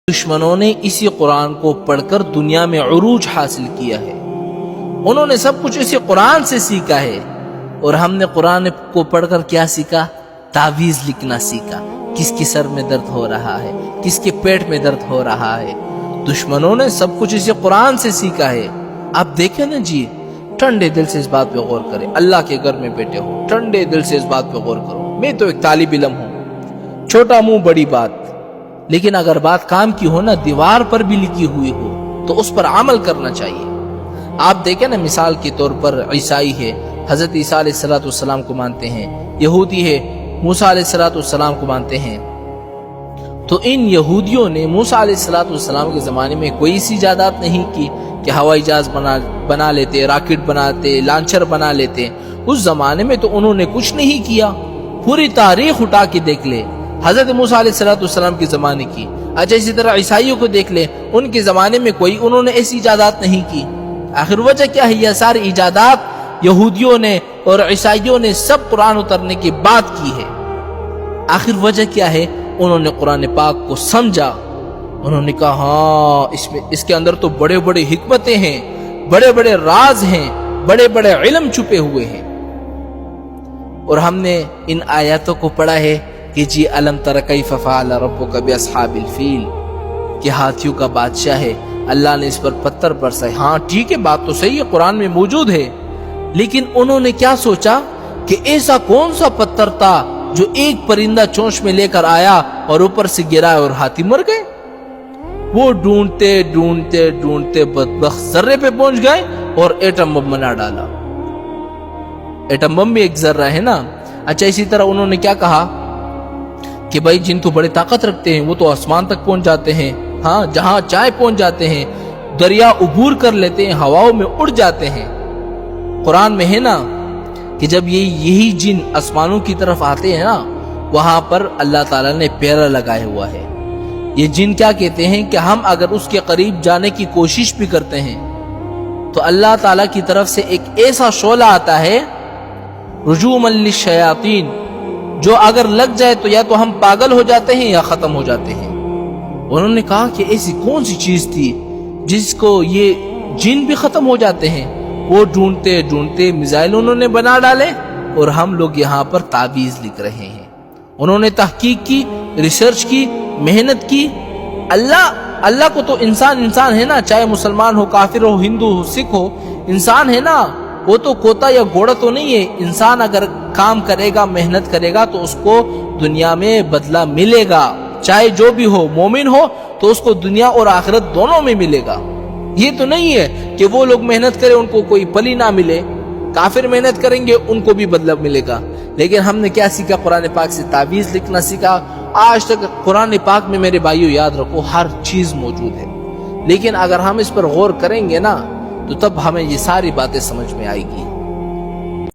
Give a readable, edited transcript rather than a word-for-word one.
دشمنوں نے اسی قرآن کو پڑھ کر دنیا میں عروج حاصل کیا ہے. انہوں نے سب کچھ اسی قرآن سے سیکھا ہے، اور ہم نے قرآن کو پڑھ کر کیا سیکھا؟ تعویذ لکھنا سیکھا. کس کے سر میں درد ہو رہا ہے، کس کے پیٹ میں درد ہو رہا ہے. دشمنوں نے سب کچھ اسی قرآن سے سیکھا ہے. آپ دیکھیں نا جی، ٹھنڈے دل سے اس بات پہ غور کریں. اللہ کے گھر میں بیٹھے ہو، ٹھنڈے دل سے اس بات پہ غور کرو. میں تو ایک طالب علم ہوں، چھوٹا منہ بڑی بات، لیکن اگر بات کام کی ہو نا، دیوار پر بھی لکھی ہوئی ہو تو اس پر عمل کرنا چاہیے. آپ دیکھیں نا، مثال کے طور پر عیسائی ہے، حضرت عیسیٰ علیہ السلام کو مانتے ہیں. یہودی ہے، موسیٰ علیہ السلام کو مانتے ہیں. تو ان یہودیوں نے موسیٰ علیہ السلام کے زمانے میں کوئی سی ایجادات نہیں کی کہ ہوائی جہاز بنا لیتے، راکٹ بناتے، لانچر بنا لیتے. اس زمانے میں تو انہوں نے کچھ نہیں کیا. پوری تاریخ اٹھا کے دیکھ لے حضرت موسیٰ علیہ السلام کے زمانے کی. اچھا، اسی طرح عیسائیوں کو دیکھ لے، ان کے زمانے میں کوئی انہوں نے ایسی ایجادات نہیں کی. آخر وجہ کیا ہے؟ یہ ساری ایجادات یہودیوں نے اور عیسائیوں نے سب قرآن اترنے کے بعد کی ہے. آخر وجہ کیا ہے؟ انہوں نے قرآن پاک کو سمجھا. انہوں نے کہا ہاں، اس کے اندر تو بڑے بڑے حکمتیں ہیں، بڑے بڑے راز ہیں، بڑے بڑے علم چھپے ہوئے ہیں. اور ہم نے ان آیاتوں کو پڑھا ہے کہ جی الم تر کیف فعل ربک باصحاب الفیل، کہ ہاتھیوں کا بادشاہ ہے، اللہ نے اس پر پتھر برسائے. ہاں ٹھیک ہے، بات تو صحیح ہے، قرآن میں موجود ہے. لیکن انہوں نے کیا سوچا کہ ایسا کون سا پتھر تھا جو ایک پرندہ چونچ میں لے کر آیا اور اوپر سے گرا اور ہاتھی مر گئے. وہ ڈھونڈتے ڈھونڈتے ڈھونڈتے بدبخت ذرے پہ پہنچ گئے اور ایٹم بم بنا ڈالا. ایٹم بم بھی ایک ذرہ ہے نا. اچھا، اسی طرح انہوں نے کیا کہا کہ بھائی جن تو بڑے طاقت رکھتے ہیں، وہ تو آسمان تک پہنچ جاتے ہیں، ہاں جہاں چاہے پہنچ جاتے ہیں، دریا عبور کر لیتے ہیں، ہواؤں میں اڑ جاتے ہیں. قرآن میں ہے نا کہ جب یہی جن آسمانوں کی طرف آتے ہیں نا، وہاں پر اللہ تعالیٰ نے پیرا لگایا ہوا ہے. یہ جن کیا کہتے ہیں کہ ہم اگر اس کے قریب جانے کی کوشش بھی کرتے ہیں تو اللہ تعالیٰ کی طرف سے ایک ایسا شعلہ آتا ہے رجوما للشیاطین، جو اگر لگ جائے تو یا تو ہم پاگل ہو جاتے ہیں یا ختم ہو جاتے ہیں. انہوں نے کہا کہ ایسی کون سی چیز تھی جس کو یہ جن بھی ختم ہو جاتے ہیں. وہ ڈھونڈتے ڈھونڈتے میزائل انہوں نے بنا ڈالے اور ہم لوگ یہاں پر تعویذ لکھ رہے ہیں. انہوں نے تحقیق کی، ریسرچ کی، محنت کی. اللہ کو تو انسان ہے نا، چاہے مسلمان ہو، کافر ہو، ہندو ہو، سکھ ہو، انسان ہے نا. وہ تو کوتا یا گھوڑا تو نہیں ہے. انسان اگر کام کرے گا، محنت کرے گا تو اس کو دنیا میں بدلہ ملے گا. چاہے جو بھی ہو، مومن ہو تو اس کو دنیا اور آخرت دونوں میں ملے گا. یہ تو نہیں ہے کہ وہ لوگ محنت کریں ان کو کوئی پلی نہ ملے، کافر محنت کریں گے ان کو بھی بدلہ ملے گا. لیکن ہم نے کیا سیکھا؟ قرآن پاک سے تعویذ لکھنا سیکھا. آج تک قرآن پاک میں میرے بھائیو یاد رکھو ہر چیز موجود ہے. لیکن اگر ہم اس پر غور کریں گے نا تو تب ہمیں یہ ساری باتیں سمجھ میں آئے گی.